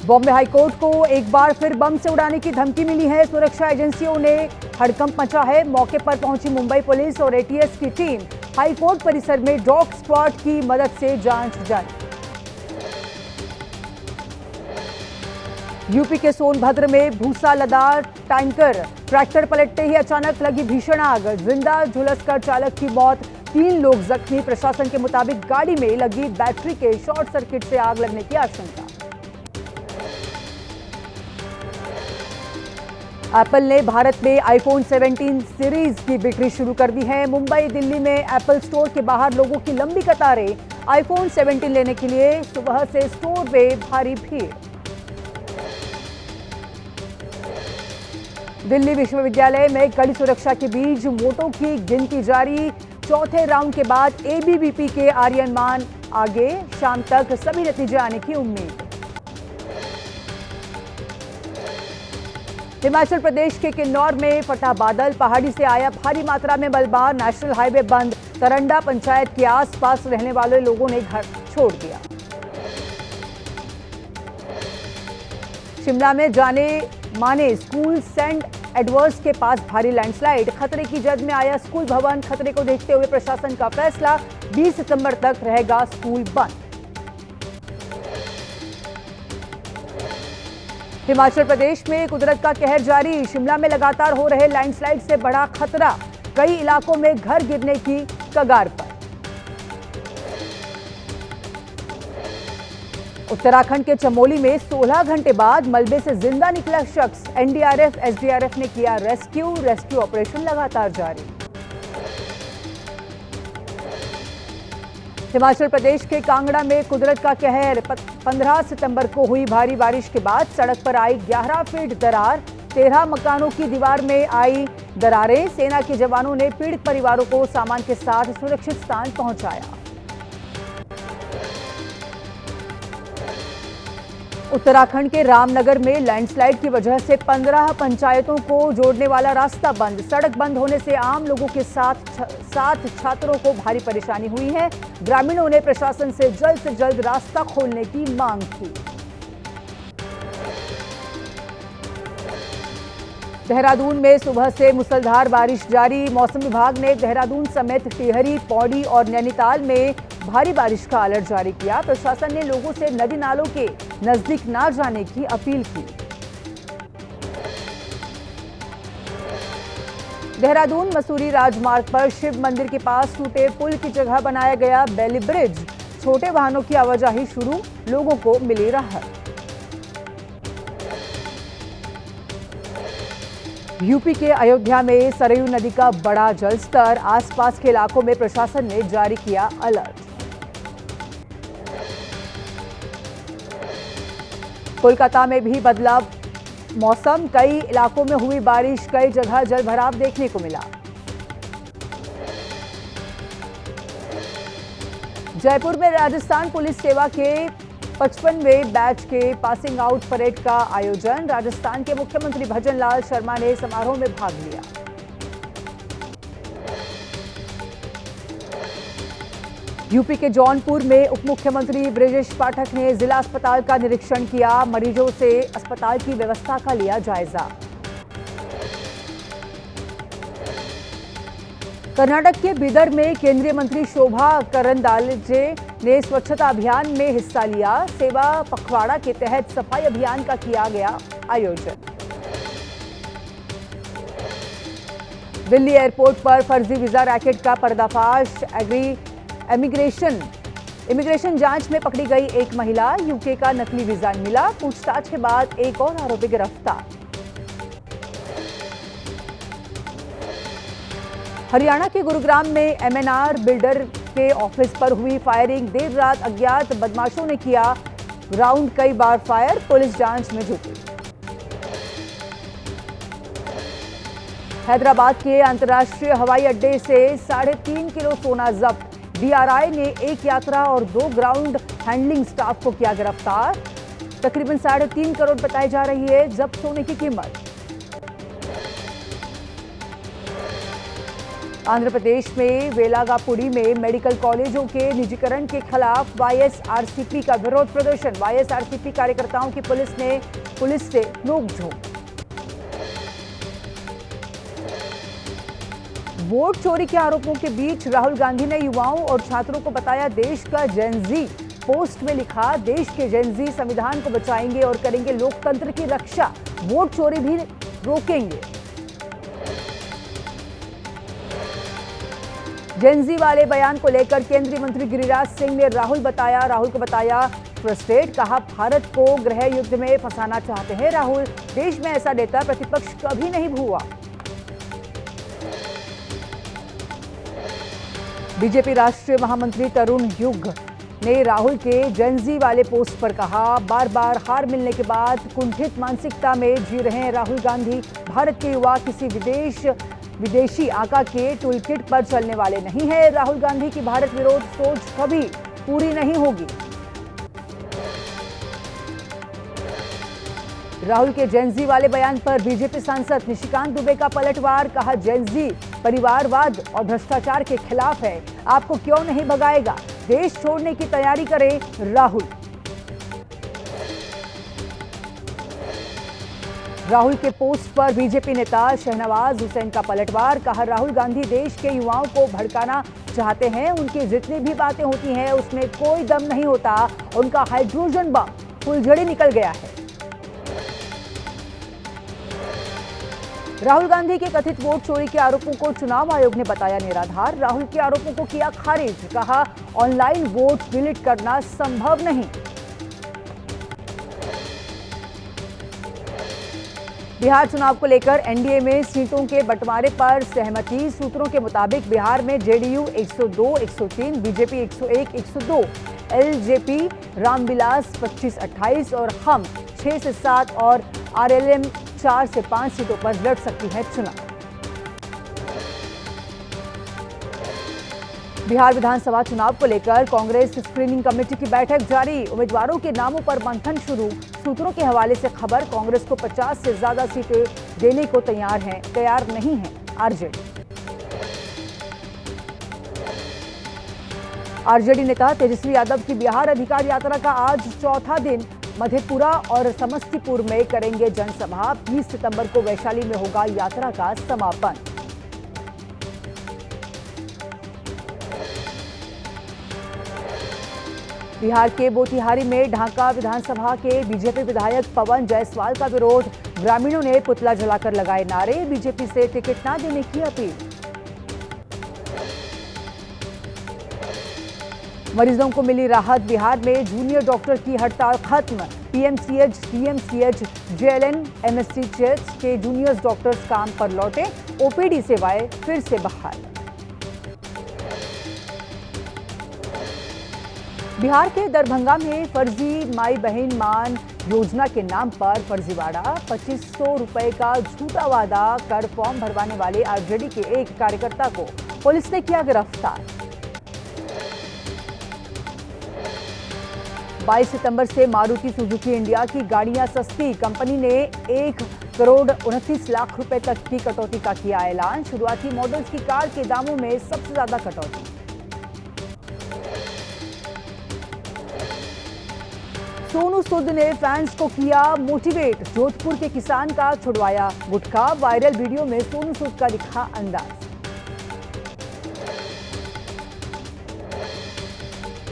Bombay high court को एक बार फिर बम से उड़ाने की धमकी मिली है। सुरक्षा एजेंसियों ने हड़कंप मचा है। मौके पर पहुंची मुंबई पुलिस और एटीएस की टीम हाईकोर्ट परिसर में डॉग स्क्वाड की मदद से जांच जारी। यूपी के सोनभद्र में भूसा लदा टैंकर ट्रैक्टर पलटते ही अचानक लगी भीषण आग। जिंदा झुलसकर चालक की मौत, 3 लोग जख्मी। प्रशासन के मुताबिक गाड़ी में लगी बैटरी के शॉर्ट सर्किट से आग लगने की आशंका। एप्पल ने भारत में आईफोन 17 सीरीज की बिक्री शुरू कर दी है। मुंबई दिल्ली में एप्पल स्टोर के बाहर लोगों की लंबी कतारें। आईफोन 17 लेने के लिए सुबह से स्टोर में भारी भीड़। दिल्ली विश्वविद्यालय में कड़ी सुरक्षा के बीच वोटों की गिनती जारी। चौथे राउंड के बाद एबीवीपी के आर्यन मान आगे। शाम तक सभी नतीजे आने की उम्मीद। हिमाचल प्रदेश के किन्नौर में फटा बादल, पहाड़ी से आया भारी मात्रा में मलबा। नेशनल हाईवे बंद। तरंडा पंचायत के आसपास रहने वाले लोगों ने घर छोड़ दिया। शिमला में जाने माने स्कूल सेंट एडवर्ड्स के पास भारी लैंडस्लाइड। खतरे की जद में आया स्कूल भवन। खतरे को देखते हुए प्रशासन का फैसला, 20 सितंबर तक रहेगा स्कूल बंद। हिमाचल प्रदेश में कुदरत का कहर जारी। शिमला में लगातार हो रहे लैंडस्लाइड से बढ़ा खतरा। कई इलाकों में घर गिरने की कगार पर। उत्तराखंड के चमोली में 16 घंटे बाद मलबे से जिंदा निकला शख्स। एनडीआरएफ, एसडीआरएफ ने किया रेस्क्यू ऑपरेशन लगातार जारी। हिमाचल प्रदेश के कांगड़ा में कुदरत का कहर। 15 सितंबर को हुई भारी बारिश के बाद सड़क पर आई 11 फीट दरार। 13 मकानों की दीवार में आई दरारें। सेना के जवानों ने पीड़ित परिवारों को सामान के साथ सुरक्षित स्थान पहुंचाया। उत्तराखंड के रामनगर में लैंडस्लाइड की वजह से 15 पंचायतों को जोड़ने वाला रास्ता बंद। सड़क बंद होने से आम लोगों के साथ छात्रों को भारी परेशानी हुई है। ग्रामीणों ने प्रशासन से जल्द रास्ता खोलने की मांग की। देहरादून में सुबह से मूसलाधार बारिश जारी। मौसम विभाग ने देहरादून समेत टिहरी, पौड़ी और नैनीताल में भारी बारिश का अलर्ट जारी किया। प्रशासन ने लोगों से नदी नालों के नजदीक न जाने की अपील की। देहरादून मसूरी राजमार्ग पर शिव मंदिर के पास टूटे पुल की जगह बनाया गया बेली ब्रिज। छोटे वाहनों की आवाजाही शुरू, लोगों को मिली राहत। यूपी के अयोध्या में सरयू नदी का बड़ा जलस्तर। आसपास के इलाकों में प्रशासन ने जारी किया अलर्ट। कोलकाता में भी बदला मौसम। कई इलाकों में हुई बारिश। कई जगह जलभराव देखने को मिला। जयपुर में राजस्थान पुलिस सेवा के 55वें बैच के पासिंग आउट परेड का आयोजन। राजस्थान के मुख्यमंत्री भजन लाल शर्मा ने समारोह में भाग लिया। यूपी के जौनपुर में उप मुख्यमंत्री ब्रजेश पाठक ने जिला अस्पताल का निरीक्षण किया। मरीजों से अस्पताल की व्यवस्था का लिया जायजा। कर्नाटक के बीदर में केंद्रीय मंत्री शोभा करंदाजे ने स्वच्छता अभियान में हिस्सा लिया। सेवा पखवाड़ा के तहत सफाई अभियान का किया गया आयोजन। दिल्ली एयरपोर्ट पर फर्जी वीजा रैकेट का पर्दाफाश। इमिग्रेशन जांच में पकड़ी गई एक महिला। यूके का नकली वीजा मिला। पूछताछ के बाद एक और आरोपी गिरफ्तार। हरियाणा के गुरुग्राम में एमएनआर बिल्डर के ऑफिस पर हुई फायरिंग। देर रात अज्ञात बदमाशों ने किया राउंड, कई बार फायर। पुलिस जांच में जुटी। हैदराबाद के अंतर्राष्ट्रीय हवाई अड्डे से 3.5 किलो सोना जब्त। डीआरआई ने एक यात्रा और 2 ग्राउंड हैंडलिंग स्टाफ को किया गिरफ्तार। तकरीबन 3.5 करोड़ बताई जा रही है जब्त सोने की कीमत। आंध्र प्रदेश में वेलागापुड़ी में मेडिकल कॉलेजों के निजीकरण के खिलाफ वाईएसआरसीपी का विरोध प्रदर्शन। वाईएसआरसीपी कार्यकर्ताओं की पुलिस से नोकझोंक। वोट चोरी के आरोपों के बीच राहुल गांधी ने युवाओं और छात्रों को बताया देश का जेनजी। पोस्ट में लिखा, देश के जेनजी संविधान को बचाएंगे और करेंगे लोकतंत्र की रक्षा, वोट चोरी भी रोकेंगे। जेनजी वाले बयान को लेकर केंद्रीय मंत्री गिरिराज सिंह ने राहुल को बताया फ्रस्ट्रेट। कहा, भारत को गृह युद्ध में फंसाना चाहते हैं राहुल, देश में ऐसा नेता प्रतिपक्ष कभी नहीं हुआ। बीजेपी राष्ट्रीय महामंत्री तरुण युग ने राहुल के जेनजी वाले पोस्ट पर कहा, बार बार हार मिलने के बाद कुंठित मानसिकता में जी रहे हैं राहुल गांधी। भारत के युवा किसी विदेशी आका के टूलकिट पर चलने वाले नहीं है। राहुल गांधी की भारत विरोध सोच कभी पूरी नहीं होगी। राहुल के जेनजी वाले बयान पर बीजेपी सांसद निशिकांत दुबे का पलटवार। कहा, जेनजी परिवारवाद और भ्रष्टाचार के खिलाफ है, आपको क्यों नहीं भगाएगा, देश छोड़ने की तैयारी करें राहुल के पोस्ट पर बीजेपी नेता शहनवाज हुसैन का पलटवार। कहा, राहुल गांधी देश के युवाओं को भड़काना चाहते हैं, उनकी जितनी भी बातें होती हैं उसमें कोई दम नहीं होता, उनका हाइड्रोजन बम फुलझड़ी निकल गया है। राहुल गांधी के कथित वोट चोरी के आरोपों को चुनाव आयोग ने बताया निराधार। राहुल के आरोपों को किया खारिज। कहा, ऑनलाइन वोट डिलीट करना संभव नहीं। बिहार चुनाव को लेकर एनडीए में सीटों के बंटवारे पर सहमति। सूत्रों के मुताबिक बिहार में जेडीयू 102, 103, बीजेपी 101, 102, एलजेपी रामविलास 25-28 और हम 6 से 7 और आरएलएम 4 से 5 सीटों पर लड़ सकती है चुनाव। बिहार विधानसभा चुनाव को लेकर कांग्रेस स्क्रीनिंग कमेटी की बैठक जारी। उम्मीदवारों के नामों पर मंथन शुरू। सूत्रों के हवाले से खबर, कांग्रेस को 50 से ज्यादा सीटें देने को तैयार नहीं है आरजेडी नेता तेजस्वी यादव की बिहार अधिकार यात्रा का आज चौथा दिन। मधेपुरा और समस्तीपुर में करेंगे जनसभा। 20 सितंबर को वैशाली में होगा यात्रा का समापन। बिहार के मोतिहारी में ढाका विधानसभा के बीजेपी विधायक पवन जायसवाल का विरोध। ग्रामीणों ने पुतला जलाकर लगाए नारे। बीजेपी से टिकट न देने की अपील। मरीजों को मिली राहत। बिहार में जूनियर डॉक्टर की हड़ताल खत्म। पीएमसीएच, डीएमसीएच, जेएलएन, एमएससीएच के जूनियर डॉक्टर्स काम पर लौटे। ओपीडी सेवाएं फिर से बहाल। बिहार के दरभंगा में फर्जी माई बहन मान योजना के नाम पर फर्जीवाड़ा। 2500 रुपए का झूठा वादा कर फॉर्म भरवाने वाले आरजेडी के एक कार्यकर्ता को पुलिस ने किया गिरफ्तार। 22 सितंबर से मारुति सुजुकी इंडिया की गाड़ियां सस्ती। कंपनी ने 1,29,00,000 रुपए तक की कटौती का किया ऐलान। शुरुआती मॉडल्स की कार के दामों में सबसे ज्यादा कटौती। सोनू सूद ने फैंस को किया मोटिवेट। जोधपुर के किसान का छुड़वाया गुटखा। वायरल वीडियो में सोनू सूद का दिखा अंदाज।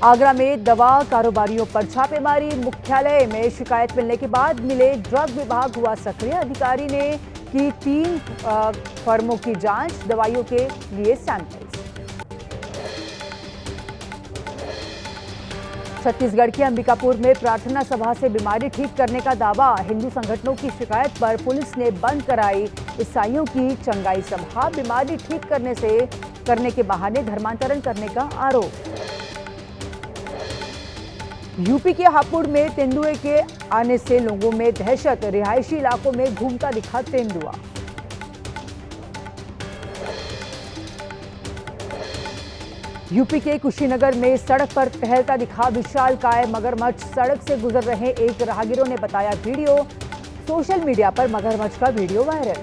आगरा में दवा कारोबारियों पर छापेमारी। मुख्यालय में शिकायत मिलने के बाद मिले ड्रग विभाग हुआ सक्रिय। अधिकारी ने की 3 फर्मों की जांच, दवाइयों के लिए सैंपल्स। छत्तीसगढ़ के अंबिकापुर में प्रार्थना सभा से बीमारी ठीक करने का दावा। हिंदू संगठनों की शिकायत पर पुलिस ने बंद कराई ईसाइयों की चंगाई सभा। बीमारी ठीक करने के बहाने धर्मांतरण करने का आरोप। यूपी के हापुड़ में तेंदुए के आने से लोगों में दहशत। रिहायशी इलाकों में घूमता दिखा तेंदुआ। यूपी के कुशीनगर में सड़क पर टहलता दिखा विशालकाय मगरमच्छ। सड़क से गुजर रहे एक राहगीरों ने बताया वीडियो। सोशल मीडिया पर मगरमच्छ का वीडियो वायरल।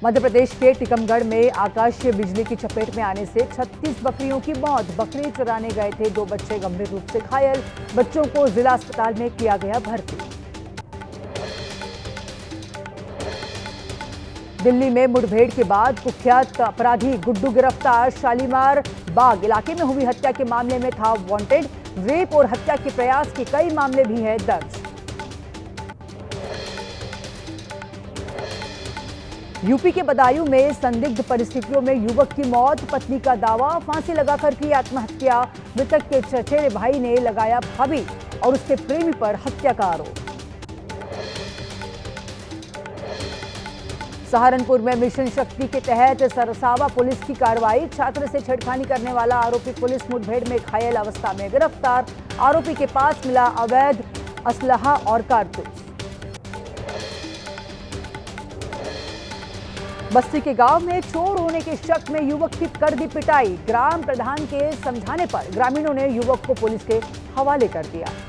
मध्य प्रदेश के टीकमगढ़ में आकाशीय बिजली की चपेट में आने से 36 बकरियों की मौत। बकरी चराने गए थे 2 बच्चे गंभीर रूप से घायल। बच्चों को जिला अस्पताल में किया गया भर्ती। दिल्ली में मुठभेड़ के बाद कुख्यात अपराधी गुड्डू गिरफ्तार। शालीमार बाग इलाके में हुई हत्या के मामले में था वांटेड। रेप और हत्या के प्रयास के कई मामले भी हैं दर्ज। यूपी के बदायूं में संदिग्ध परिस्थितियों में युवक की मौत। पत्नी का दावा, फांसी लगाकर की आत्महत्या। मृतक के चचेरे भाई ने लगाया भाभी और उसके प्रेमी पर हत्या का आरोप। सहारनपुर में मिशन शक्ति के तहत सरसावा पुलिस की कार्रवाई। छात्र से छेड़खानी करने वाला आरोपी पुलिस मुठभेड़ में घायल अवस्था में गिरफ्तार। आरोपी के पास मिला अवैध असलहा और कारतूस। बस्ती के गांव में चोर होने के शक में युवक की कर दी पिटाई। ग्राम प्रधान के समझाने पर ग्रामीणों ने युवक को पुलिस के हवाले कर दिया।